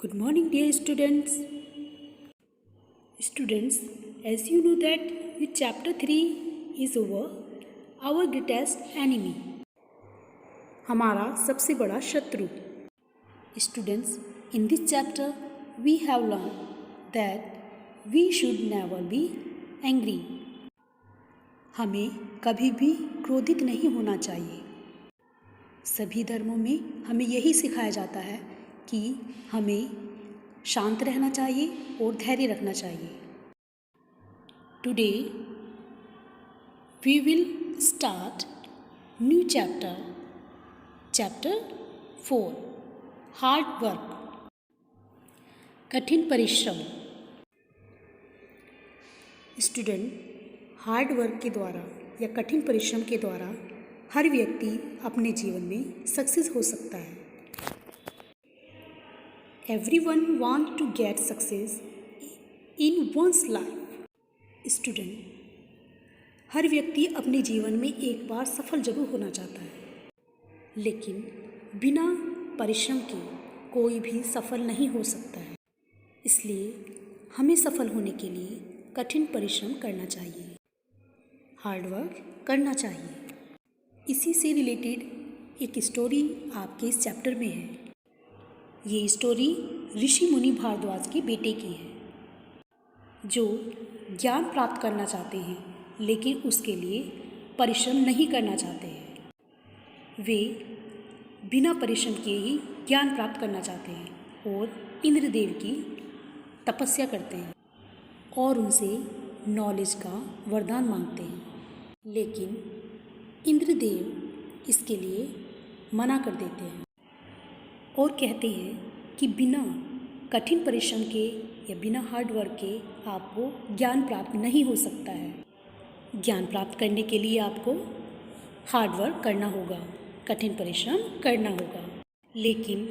Good morning, dear students. Students, as you know that with chapter 3 is over, our greatest enemy, हमारा सबसे बड़ा शत्रु. Students, in this chapter we have learned that we should never be angry. हमें कभी भी क्रोधित नहीं होना चाहिए. सभी धर्मों में हमें यही सिखाया जाता है कि हमें शांत रहना चाहिए और धैर्य रखना चाहिए. Today we will start new chapter 4 hard work, कठिन परिश्रम. स्टूडेंट, हार्ड वर्क के द्वारा या कठिन परिश्रम के द्वारा हर व्यक्ति अपने जीवन में सक्सेस हो सकता है. Everyone wants to get success in one's life. Student, हर व्यक्ति अपने जीवन में एक बार सफल जरूर होना चाहता है, लेकिन बिना परिश्रम के कोई भी सफल नहीं हो सकता है. इसलिए हमें सफल होने के लिए कठिन परिश्रम करना चाहिए, हार्ड वर्क करना चाहिए. इसी से रिलेटेड एक स्टोरी आपके इस चैप्टर में है. ये स्टोरी ऋषि मुनि भारद्वाज के बेटे की है, जो ज्ञान प्राप्त करना चाहते हैं लेकिन उसके लिए परिश्रम नहीं करना चाहते हैं. वे बिना परिश्रम किए ही ज्ञान प्राप्त करना चाहते हैं और इंद्रदेव की तपस्या करते हैं और उनसे नॉलेज का वरदान मांगते हैं. लेकिन इंद्रदेव इसके लिए मना कर देते हैं और कहते हैं कि बिना कठिन परिश्रम के या बिना हार्ड वर्क के आपको ज्ञान प्राप्त नहीं हो सकता है. ज्ञान प्राप्त करने के लिए आपको हार्ड वर्क करना होगा, कठिन परिश्रम करना होगा. लेकिन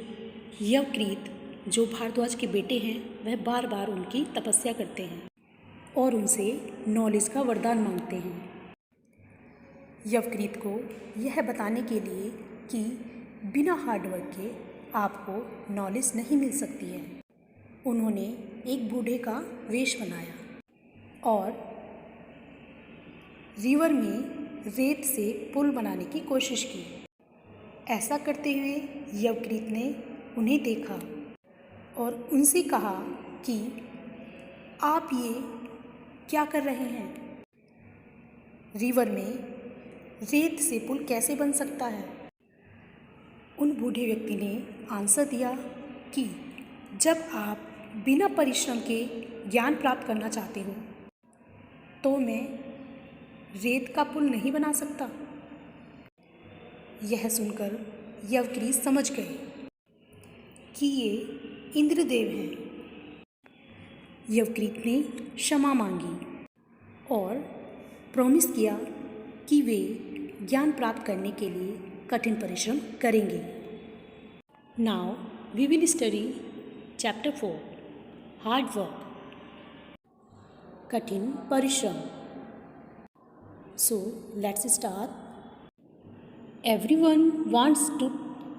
यवकृत जो भारद्वाज के बेटे हैं वह बार बार उनकी तपस्या करते हैं और उनसे नॉलेज का वरदान मांगते हैं. यवकृत को यह बताने के लिए कि बिना हार्ड वर्क के आपको नॉलेज नहीं मिल सकती है, उन्होंने एक बूढ़े का वेश बनाया और रिवर में रेत से पुल बनाने की कोशिश की. ऐसा करते हुए यवकृत ने उन्हें देखा और उनसे कहा कि आप ये क्या कर रहे हैं? रिवर में रेत से पुल कैसे बन सकता है? उन बूढ़े व्यक्ति ने आंसर दिया कि जब आप बिना परिश्रम के ज्ञान प्राप्त करना चाहते हो तो मैं रेत का पुल नहीं बना सकता. यह सुनकर यवकृत समझ गए कि ये इंद्रदेव हैं. यवकृत ने क्षमा मांगी और प्रॉमिस किया कि वे ज्ञान प्राप्त करने के लिए कठिन परिश्रम करेंगे. Now we will study chapter 4 hard work, कठिन परिश्रम. So let's start. Everyone wants to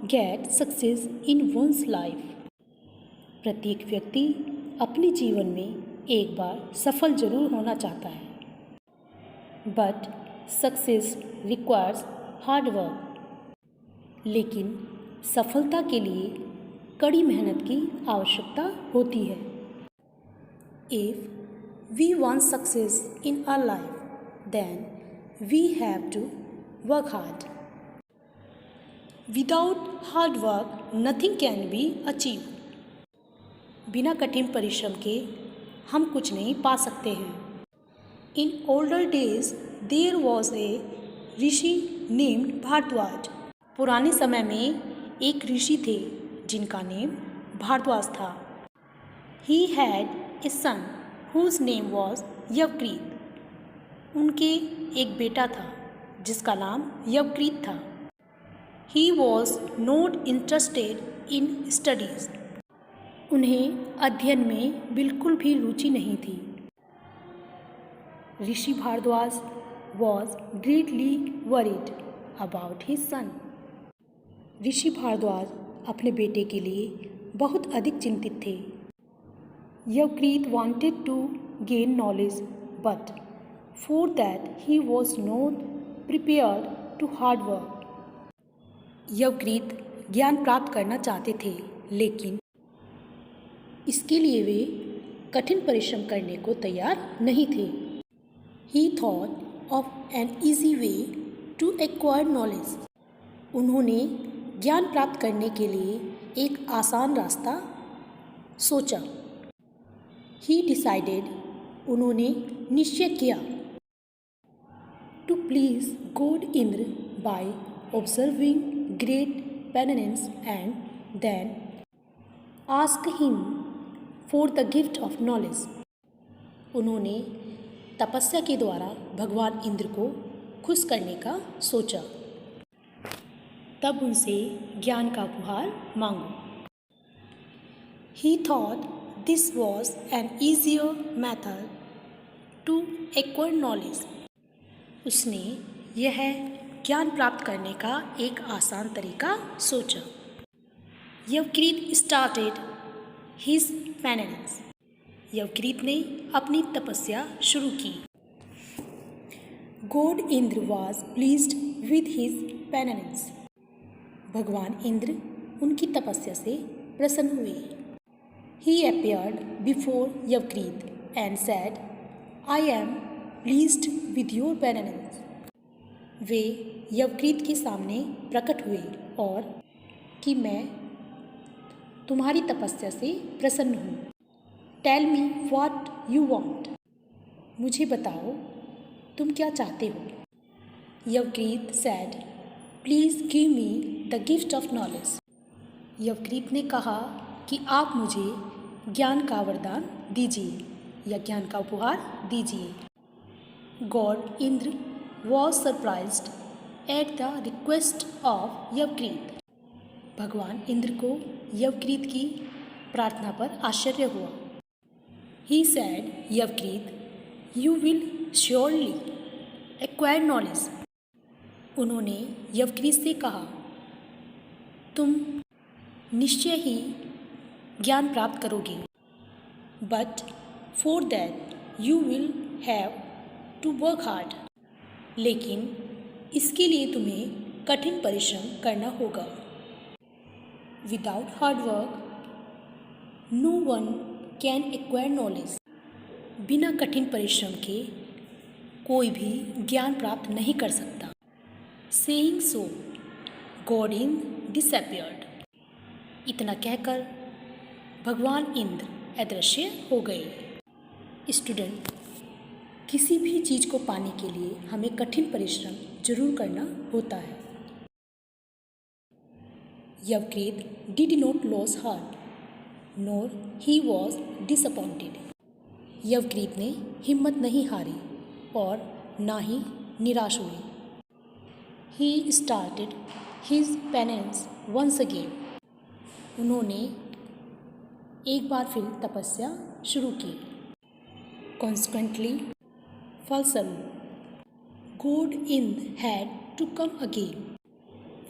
get success in one's life. प्रत्येक व्यक्ति अपने जीवन में एक बार सफल जरूर होना चाहता है, but success requires hard work. लेकिन सफलता के लिए कड़ी मेहनत की आवश्यकता होती है. If we want success in our life then we have to work hard. Without hard work nothing can be achieve. बिना कठिन परिश्रम के हम कुछ नहीं पा सकते हैं. In older days there was a rishi named Bharadwaj. पुराने समय में एक ऋषि थे जिनका नेम भारद्वाज था. He had a son whose name was Yavakrit. उनके एक बेटा था जिसका नाम यवकृत था. He was not interested in studies. उन्हें अध्ययन में बिल्कुल भी रुचि नहीं थी. ऋषि Bhardwaj was greatly worried about his son. ऋषि भारद्वाज अपने बेटे के लिए बहुत अधिक चिंतित थे। यवक्रीत wanted to gain knowledge, but for that he was not prepared to hard work. यवक्रीत ज्ञान प्राप्त करना चाहते थे, लेकिन इसके लिए वे कठिन परिश्रम करने को तैयार नहीं थे। He thought of an easy way to acquire knowledge. उन्होंने ज्ञान प्राप्त करने के लिए एक आसान रास्ता सोचा। He decided, उन्होंने निश्चय किया, to please God Indra by observing great penance and then ask him for the gift of knowledge. उन्होंने तपस्या के द्वारा भगवान इंद्र को खुश करने का सोचा। तब उनसे ज्ञान का उपहार मांगो। He thought this was an easier method to acquire knowledge. उसने यह ज्ञान प्राप्त करने का एक आसान तरीका सोचा। यवक्रीत started his penance. यवक्रीत ने अपनी तपस्या शुरू की। God Indra was pleased with his penance. भगवान इंद्र उनकी तपस्या से प्रसन्न हुए। He appeared before Yavakrit and said, I am pleased with your penance. वे यवक्रीत के सामने प्रकट हुए और कि मैं तुम्हारी तपस्या से प्रसन्न हूँ। Tell me what you want. मुझे बताओ तुम क्या चाहते हो। यवक्रीत said, Please give me the gift of knowledge. यवक्रीत ने कहा कि आप मुझे ज्ञान का वरदान दीजिए या ज्ञान का उपहार दीजिए। God Indra was surprised at the request of यवक्रीत. भगवान इंद्र को यवक्रीत की प्रार्थना पर आश्चर्य हुआ। He said, यवक्रीत, you will surely acquire knowledge. उन्होंने यवक्रीत से कहा, तुम निश्चय ही ज्ञान प्राप्त करोगे। But for that you will have to work hard. लेकिन इसके लिए तुम्हें कठिन परिश्रम करना होगा. Without hard work no one can acquire knowledge. बिना कठिन परिश्रम के कोई भी ज्ञान प्राप्त नहीं कर सकता. Saying so God Indra disappeared. इतना कहकर भगवान इंद्र अदृश्य हो गए. स्टूडेंट, किसी भी चीज़ को पाने के लिए हमें कठिन परिश्रम जरूर करना होता है. Yavakrit did not lose heart nor he was disappointed. Yavakrit ने हिम्मत नहीं हारी और ना ही निराश हुए. He started his penance once again. उन्होंने एक बार फिर तपस्या शुरू की. कॉन्सिक्वेंटली फलस्वरूप God Indra had to come again.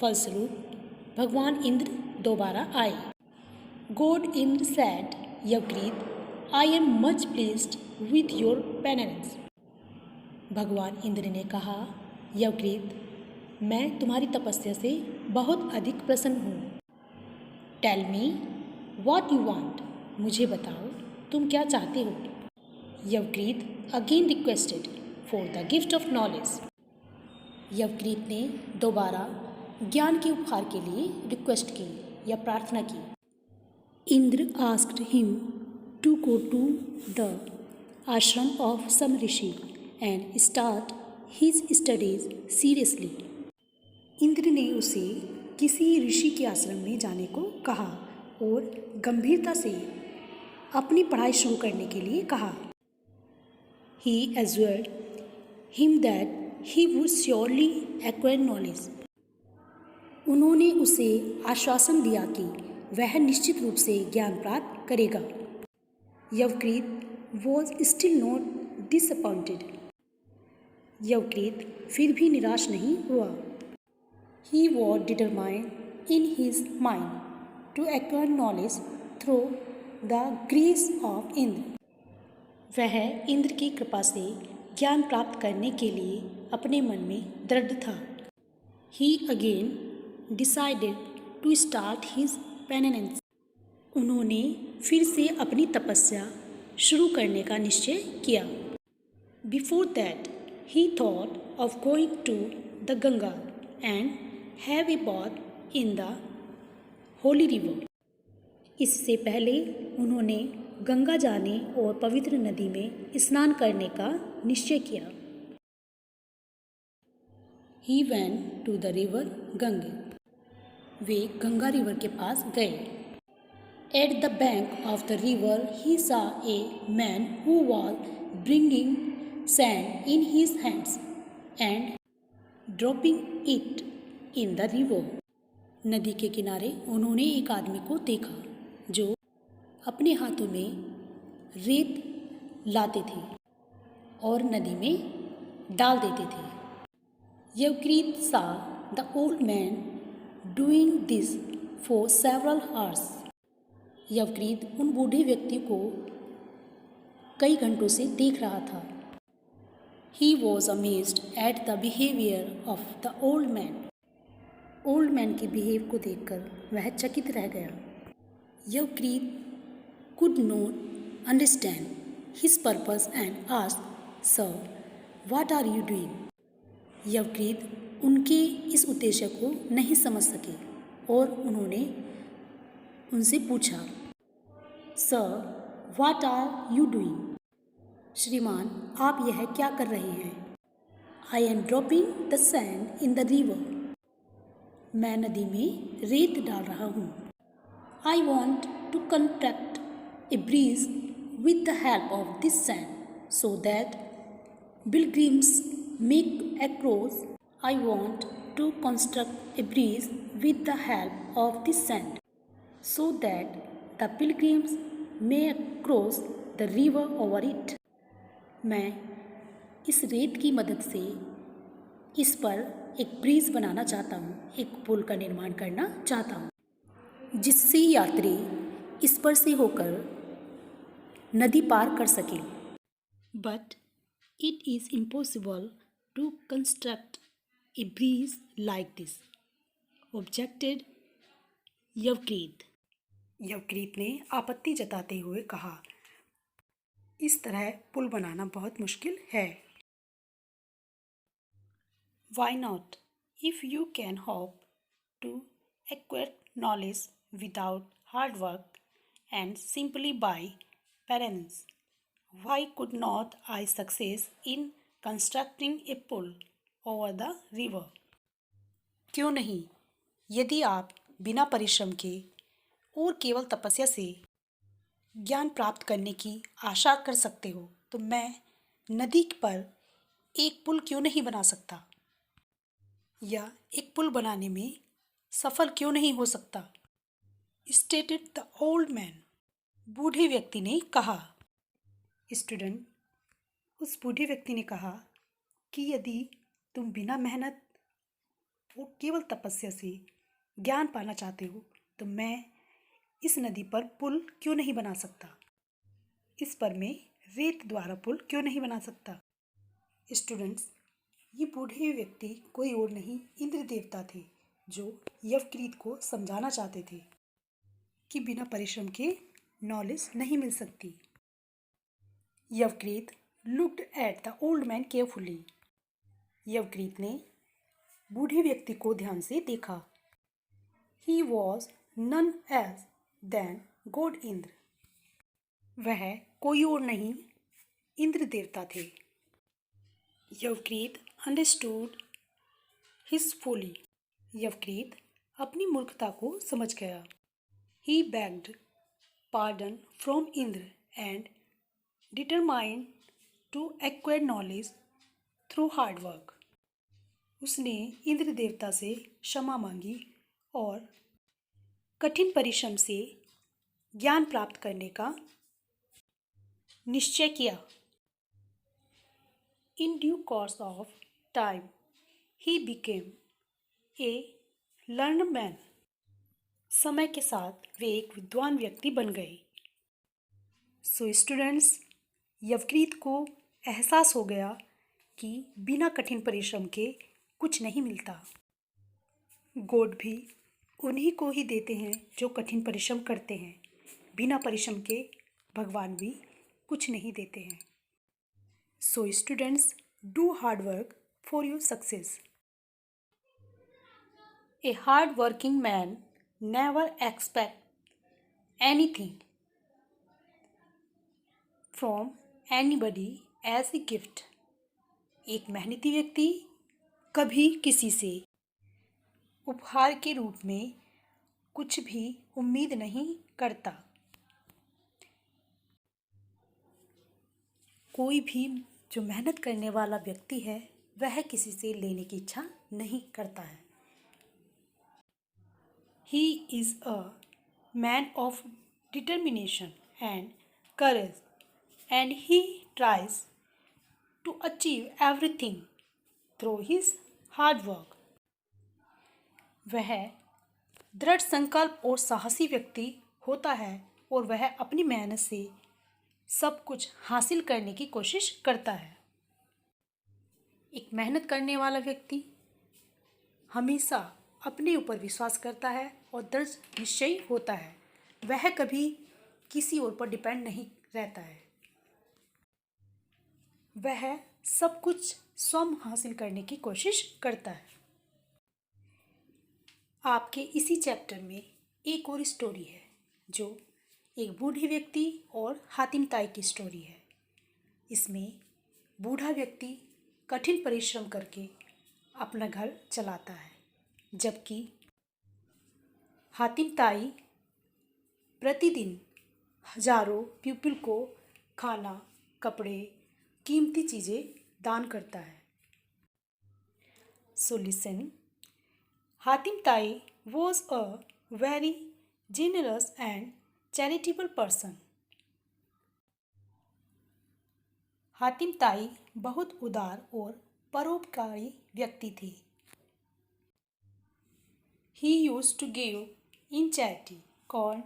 फलस्वरूप भगवान इंद्र दोबारा आए. God Indra said Yavakrit, I am much pleased with your penance. भगवान इंद्र ने कहा, यवक्रीत, मैं तुम्हारी तपस्या से बहुत अधिक प्रसन्न हूँ. Tell me what you want. मुझे बताओ तुम क्या चाहते हो. Yavakrit again requested for the gift of knowledge. Yavakrit ने दोबारा ज्ञान के उपहार के लिए रिक्वेस्ट की या प्रार्थना की. Indra asked him to go to the ashram of some rishi and start his studies seriously. Indra ने उसे किसी ऋषि के आश्रम में जाने को कहा और गंभीरता से अपनी पढ़ाई शुरू करने के लिए कहा. He assured him that he would surely acquire knowledge. उन्होंने उसे आश्वासन दिया कि वह निश्चित रूप से ज्ञान प्राप्त करेगा. यवक्रीत was still not disappointed. यवक्रीत फिर भी निराश नहीं हुआ. He was determined in his mind to acquire knowledge through the grace of Indra. वह इंद्र की कृपा से ज्ञान प्राप्त करने के लिए अपने मन में दृढ़ था। He again decided to start his penance. उन्होंने फिर से अपनी तपस्या शुरू करने का निश्चय किया। Before that he thought of going to the Ganga and have a bath in the holy river. इससे पहले उन्होंने गंगा जाने और पवित्र नदी में स्नान करने का निश्चय किया। He went to the river Gange. वे गंगा रिवर के पास गए। At the bank of the river he saw a man who was bringing sand in his hands and dropping it in the river. नदी के किनारे उन्होंने एक आदमी को देखा जो अपने हाथों में रेत लाते थे और नदी में डाल देते थे। Yavakrit saw the old man doing this for several hours. Yavakrit उन बूढ़े व्यक्ति को कई घंटों से देख रहा था। He was amazed at the behaviour of the old man. Old man के बिहेव को देखकर वह चकित रह गया। यवक्रीत could not understand his purpose and asked, Sir, what are you doing? यवक्रीत उनके इस उद्देश्य को नहीं समझ सके और उन्होंने उनसे पूछा, sir, what are you doing? श्रीमान, आप यह क्या कर रहे हैं? I am dropping the sand in the river. मैं नदी में रेत डाल रहा हूँ। I want to contract a breeze with the help of this sand so that pilgrims may cross. I want to construct a breeze with the help of this sand so that the pilgrims may cross the river over it. मैं इस रेत की मदद से इस पर एक bridge बनाना चाहता हूँ, एक पुल का निर्माण करना चाहता हूँ, जिससे यात्री इस पर से होकर नदी पार कर सके। But it is impossible to construct a bridge like this, objected Yavakrit. Yavakrit ने आपत्ति जताते हुए कहा, इस तरह पुल बनाना बहुत मुश्किल है। Why not if you can hope to acquire knowledge without hard work and simply by parents, why could not I success in constructing a pull over the river? क्यों नहीं? यदि आप बिना परिश्रम के और केवल तपस्या से ज्ञान प्राप्त करने की आशा कर सकते हो, तो मैं नदी पर एक पुल क्यों नहीं बना सकता, या एक पुल बनाने में सफल क्यों नहीं हो सकता? Stated the old man. बूढ़े व्यक्ति ने कहा। स्टूडेंट, उस बूढ़े व्यक्ति ने कहा कि यदि तुम बिना मेहनत और केवल तपस्या से ज्ञान पाना चाहते हो, तो मैं इस नदी पर पुल क्यों नहीं बना सकता, इस पर मैं रेत द्वारा पुल क्यों नहीं बना सकता। स्टूडेंट्स, ये बूढ़े व्यक्ति कोई और नहीं, इंद्र देवता थे, जो यवक्रीत को समझाना चाहते थे कि बिना परिश्रम के नॉलेज नहीं मिल सकती। Yavakrit looked at the old man carefully. Yavakrit ने बूढ़े व्यक्ति को ध्यान से देखा। He was none else than God Indra. वह कोई और नहीं, इंद्र देवता थे। यवक्रीत अंडरस्टूड हिज फोली। यवक्रीत अपनी मूर्खता को समझ गया। ही bagged pardon from Indra and determined to acquire knowledge through hard work. उसने इंद्र देवता से क्षमा मांगी और कठिन परिश्रम से ज्ञान प्राप्त करने का निश्चय किया। In due course of time, he became a learned man. समय के साथ वे एक विद्वान व्यक्ति बन गए। सो स्टूडेंट्स, यवक्रीत को एहसास हो गया कि बिना कठिन परिश्रम के कुछ नहीं मिलता। गॉड भी उन्हीं को ही देते हैं जो कठिन परिश्रम करते हैं। बिना परिश्रम के भगवान भी कुछ नहीं देते हैं। So students, do hard work for your success. A hard-working man never expects anything from anybody as a gift. एक मेहनती व्यक्ति कभी किसी से उपहार के रूप में कुछ भी उम्मीद नहीं करता। कोई भी जो मेहनत करने वाला व्यक्ति है वह किसी से लेने की इच्छा नहीं करता है। He is a man of determination and courage, and he tries to achieve everything through his hard work. वह दृढ़ संकल्प और साहसी व्यक्ति होता है और वह अपनी मेहनत से सब कुछ हासिल करने की कोशिश करता है। एक मेहनत करने वाला व्यक्ति हमेशा अपने ऊपर विश्वास करता है और दृढ़ निश्चयी होता है। वह कभी किसी और पर डिपेंड नहीं रहता है। वह सब कुछ स्वयं हासिल करने की कोशिश करता है। आपके इसी चैप्टर में एक और स्टोरी है जो एक बूढ़े व्यक्ति और हातिम ताई की स्टोरी है। इसमें बूढ़ा व्यक्ति कठिन परिश्रम करके अपना घर चलाता है, जबकि हातिम ताई प्रतिदिन हजारों पीपल को खाना, कपड़े, कीमती चीज़ें दान करता है। सो लिसन, हातिम ताई was a very generous and charitable person. Hatim ताई बहुत उदार और परोपकारी व्यक्ति थी। He used to give in charity corn,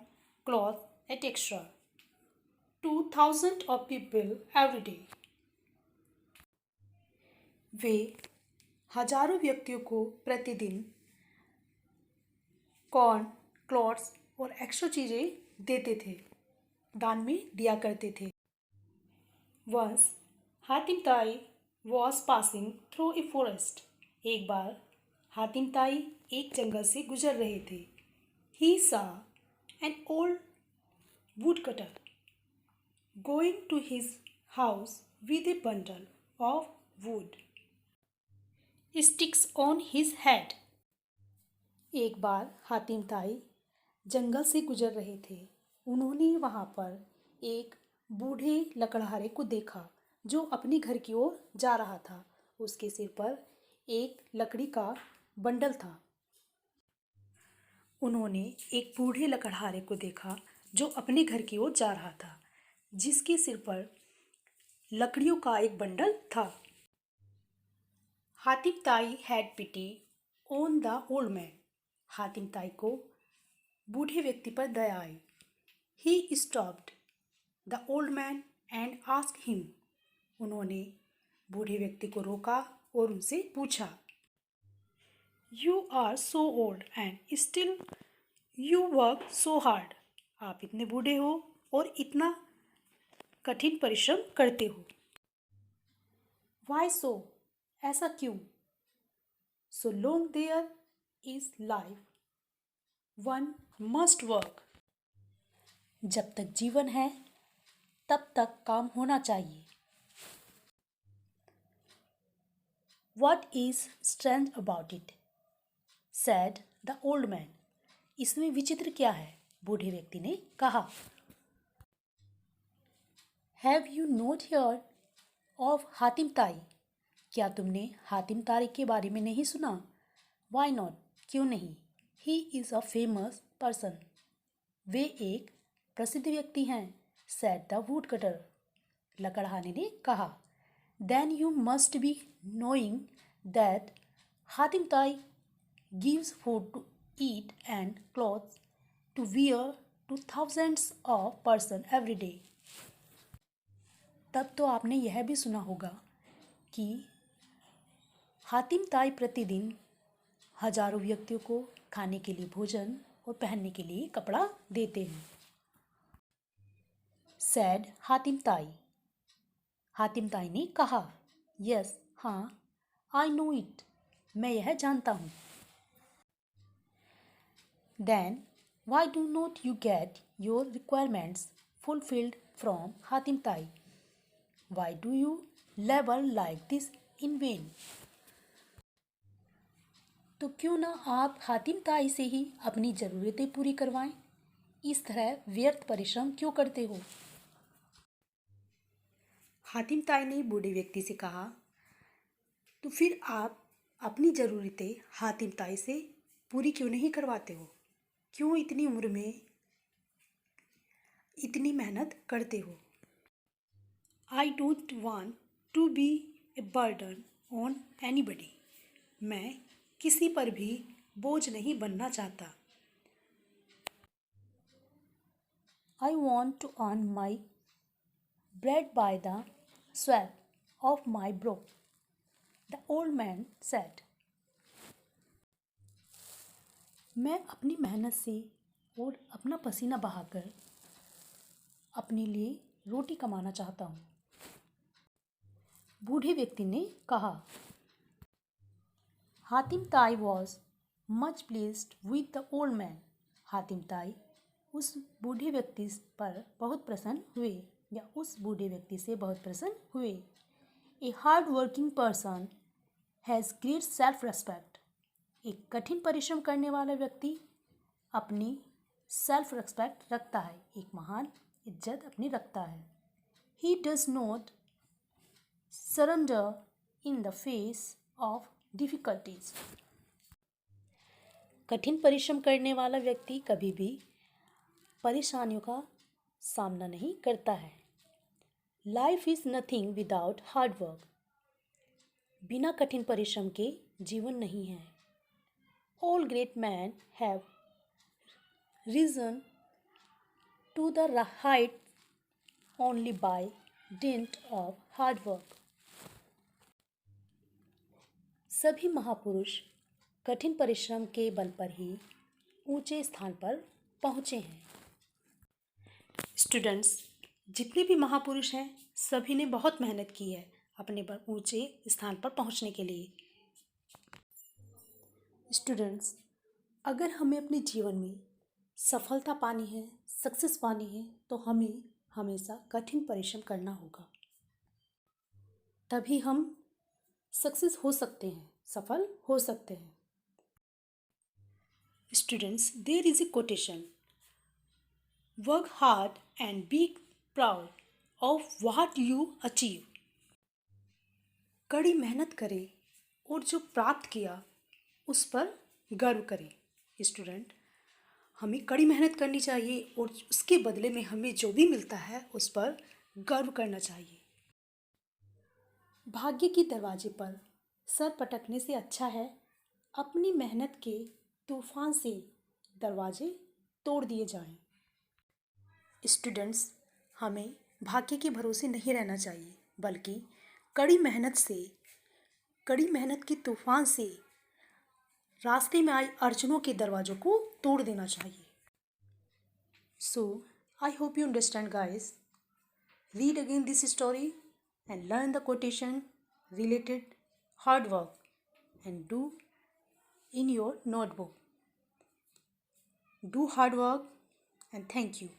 cloth, etc. to thousands of people every day. वे हजारों व्यक्तियों को प्रतिदिन कॉर्न, क्लॉथ्स और एक्स्ट्रा चीज़ें देते थे, दान में दिया करते थे। Once, हातिम ताई was passing through a forest. एक बार हातिम ताई एक जंगल से गुजर रहे थे। He saw an old woodcutter going to his house with a bundle of wood sticks on his head. एक बार हातिम ताई जंगल से गुजर रहे थे। उन्होंने वहाँ पर एक बूढ़े लकड़हारे को देखा जो अपने घर की ओर जा रहा था। उसके सिर पर एक लकड़ी का बंडल था। उन्होंने एक बूढ़े लकड़हारे को देखा जो अपने घर की ओर जा रहा था, जिसके सिर पर लकड़ियों का एक बंडल था। Hatim Tai had pity on the old man. Hatim Tai को बूढ़े व्यक्ति पर दया आई। He stopped the old man and asked him. उन्होंने बूढ़े व्यक्ति को रोका और उनसे पूछा, you are so old and still you work so hard. आप इतने बूढ़े हो और इतना कठिन परिश्रम करते हो। वाई सो, ऐसा क्यों? So long there is life one must work. जब तक जीवन है तब तक काम होना चाहिए। What is strange about it? said the old man. इसमें विचित्र क्या है? बूढ़े व्यक्ति ने कहा। Have you not heard of Hatim ताई? क्या तुमने हातिम ताई के बारे में नहीं सुना? Why not? क्यों नहीं? He is a famous person. वे एक प्रसिद्ध व्यक्ति हैं, said the woodcutter. लकड़हारे ने कहा। Then you must be knowing that Hatim ताई gives food to eat and clothes to wear to thousands of person every day. तब तो आपने यह भी सुना होगा कि हातिम ताई प्रतिदिन हजारों व्यक्तियों को खाने के लिए भोजन और पहनने के लिए कपड़ा देते हैं। सैड हातिम ताई। हातिम ताई ने कहा, यस, हाँ, आई नो इट, मैं यह जानता हूँ। Then why do not you get your requirements fulfilled from Hatim Tai? Why do you labour like this in vain? तो क्यों ना आप हातिम ताई से ही अपनी ज़रूरतें पूरी करवाएं? इस तरह व्यर्थ परिश्रम क्यों करते हो? हातिम ताई ने बूढ़े व्यक्ति से कहा, तो फिर आप अपनी ज़रूरतें हातिम ताई से पूरी क्यों नहीं करवाते हो? क्यों इतनी उम्र में इतनी मेहनत करते हो? I don't want to be a burden on anybody. मैं किसी पर भी बोझ नहीं बनना चाहता। I want to earn my bread by the sweat of my brow, the old man said. मैं अपनी मेहनत से और अपना पसीना बहाकर अपने लिए रोटी कमाना चाहता हूँ। बूढ़े व्यक्ति ने कहा। हातिम ताई was much pleased with the old man. Hatim ताई उस बूढ़े व्यक्ति पर बहुत प्रसन्न हुए या उस बूढ़े व्यक्ति से बहुत प्रसन्न हुए। A hard working person has great self respect. एक कठिन परिश्रम करने वाला व्यक्ति अपनी सेल्फ रेस्पेक्ट रखता है, एक महान इज्जत अपनी रखता है। He does not surrender in the face of difficulties. कठिन परिश्रम करने वाला व्यक्ति कभी भी परेशानियों का सामना नहीं करता है। Life is nothing without hard work. बिना कठिन परिश्रम के जीवन नहीं है। All great man have risen to the height only by dint of hard work. सभी महापुरुष कठिन परिश्रम के बल पर ही ऊंचे स्थान पर पहुँचे हैं। स्टूडेंट्स, जितने भी महापुरुष हैं सभी ने बहुत मेहनत की है अपने पर ऊंचे स्थान पर पहुंचने के लिए। स्टूडेंट्स, अगर हमें अपने जीवन में सफलता पानी है, सक्सेस पानी है, तो हमें हमेशा कठिन परिश्रम करना होगा। तभी हम सक्सेस हो सकते हैं, सफल हो सकते हैं। Students, there is a quotation, work hard and be proud of what you achieve. कड़ी मेहनत करें और जो प्राप्त किया उस पर गर्व करें। स्टूडेंट, हमें कड़ी मेहनत करनी चाहिए और उसके बदले में हमें जो भी मिलता है उस पर गर्व करना चाहिए। भाग्य के दरवाजे पर सर पटकने से अच्छा है अपनी मेहनत के तूफान से दरवाजे तोड़ दिए जाएं। स्टूडेंट्स, हमें भाग्य के भरोसे नहीं रहना चाहिए, बल्कि कड़ी मेहनत के तूफान से रास्ते में आए अड़चनों के दरवाज़ों को तोड़ देना चाहिए। So I hope you understand guys. Read again this story and learn the quotation related hard work and do in your notebook. Do hard work and thank you.